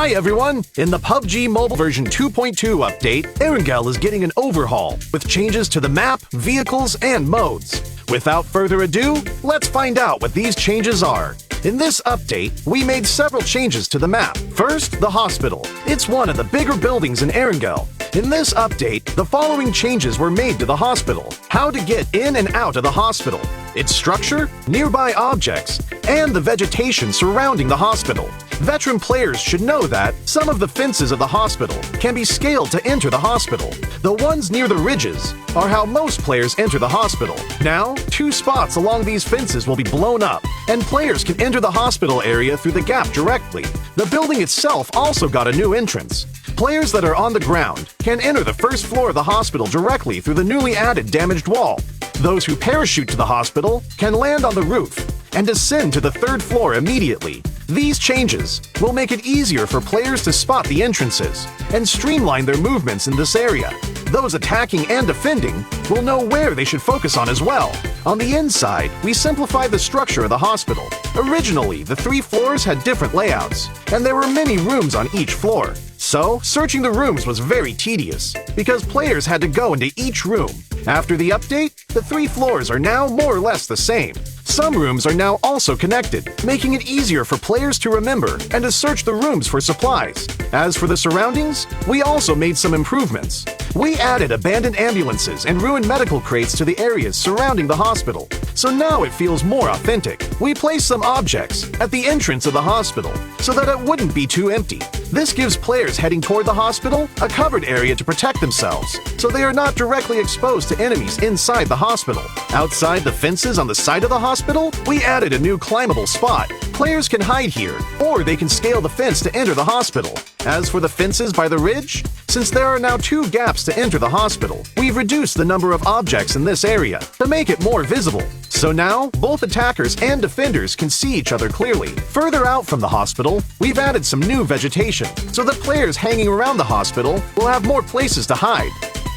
Hi everyone! In the PUBG Mobile version 2.2 update, Erangel is getting an overhaul with changes to the map, vehicles, and modes. Without further ado, let's find out what these changes are. In this update, we made several changes to the map. First, the hospital. It's one of the bigger buildings in Erangel. In this update, the following changes were made to the hospital. How to get in and out of the hospital, its structure, nearby objects, and the vegetation surrounding the hospital. Veteran players should know that some of the fences of the hospital can be scaled to enter the hospital. The ones near the ridges are how most players enter the hospital. Now, 2 spots along these fences will be blown up, and players can enter the hospital area through the gap directly. The building itself also got a new entrance. Players that are on the ground can enter the first floor of the hospital directly through the newly added damaged wall. Those who parachute to the hospital can land on the roof and descend to the 3rd floor immediately. These changes will make it easier for players to spot the entrances and streamline their movements in this area. Those attacking and defending will know where they should focus on as well. On the inside, we simplified the structure of the hospital. Originally, the 3 floors had different layouts, and there were many rooms on each floor. So, searching the rooms was very tedious, because players had to go into each room. After the update, the 3 floors are now more or less the same. Some rooms are now also connected, making it easier for players to remember and to search the rooms for supplies. As for the surroundings, we also made some improvements. We added abandoned ambulances and ruined medical crates to the areas surrounding the hospital, so now it feels more authentic. We placed some objects at the entrance of the hospital so that it wouldn't be too empty. This gives players heading toward the hospital a covered area to protect themselves, so they are not directly exposed to enemies inside the hospital. Outside the fences on the side of the hospital, we added a new climbable spot. Players can hide here, or they can scale the fence to enter the hospital. As for the fences by the ridge, since there are now 2 gaps to enter the hospital, we've reduced the number of objects in this area to make it more visible. So now, both attackers and defenders can see each other clearly. Further out from the hospital, we've added some new vegetation, so that players hanging around the hospital will have more places to hide.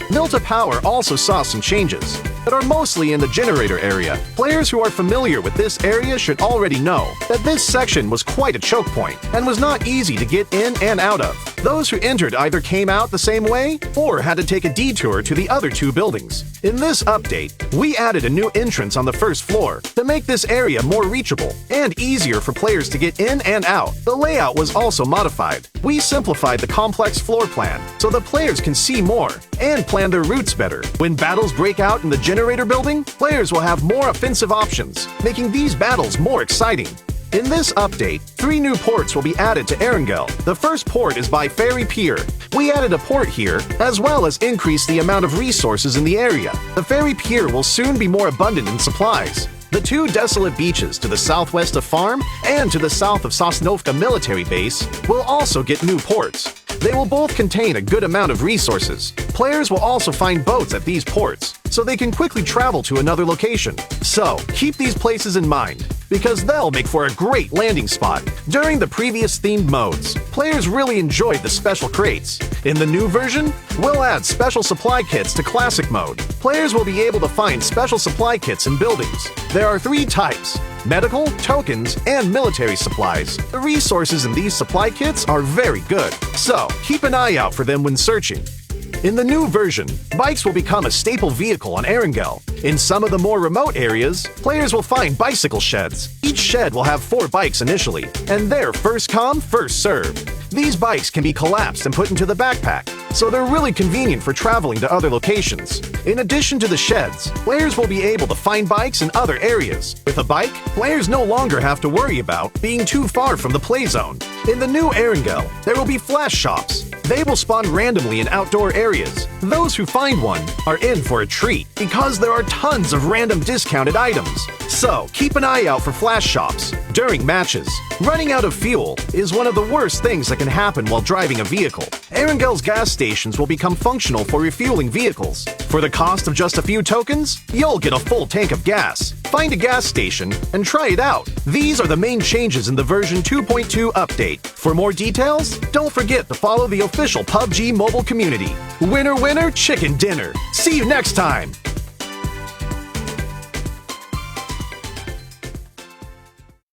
Milta Power also saw some changes that are mostly in the generator area. Players who are familiar with this area should already know that this section was quite a choke point and was not easy to get in and out of. Those who entered either came out the same way or had to take a detour to the other 2 buildings. In this update, we added a new entrance on the 1st floor to make this area more reachable and easier for players to get in and out. The layout was also modified. We simplified the complex floor plan so that players can see more and plan their routes better. When battles break out in the generator building, players will have more offensive options, making these battles more exciting. In this update, 3 new ports will be added to Erangel. The first port is by Ferry Pier. We added a port here, as well as increased the amount of resources in the area. The Ferry Pier will soon be more abundant in supplies. The 2 desolate beaches to the southwest of Farm and to the south of Sosnovka military base will also get new ports. They will both contain a good amount of resources. Players will also find boats at these ports, so they can quickly travel to another location. So, keep these places in mind, because they'll make for a great landing spot. During the previous themed modes, players really enjoyed the special crates. In the new version, we'll add special supply kits to classic mode. Players will be able to find special supply kits in buildings. There are 3 types: medical, tokens, and military supplies. The resources in these supply kits are very good, so keep an eye out for them when searching. In the new version, bikes will become a staple vehicle on Erangel. In some of the more remote areas, players will find bicycle sheds. Each shed will have 4 bikes initially, and they're first come, first served. These bikes can be collapsed and put into the backpack, so they're really convenient for traveling to other locations. In addition to the sheds, players will be able to find bikes in other areas. With a bike, players no longer have to worry about being too far from the play zone. In the new Erangel, there will be flash shops. They will spawn randomly in outdoor areas. Those who find one are in for a treat because there are tons of random discounted items. So, keep an eye out for flash shops during matches. Running out of fuel is one of the worst things that can happen while driving a vehicle. Erangel's gas stations will become functional for refueling vehicles. For the cost of just a few tokens, you'll get a full tank of gas. Find a gas station and try it out. These are the main changes in the version 2.2 update. For more details, don't forget to follow the official PUBG Mobile community. Winner, winner, chicken dinner. See you next time!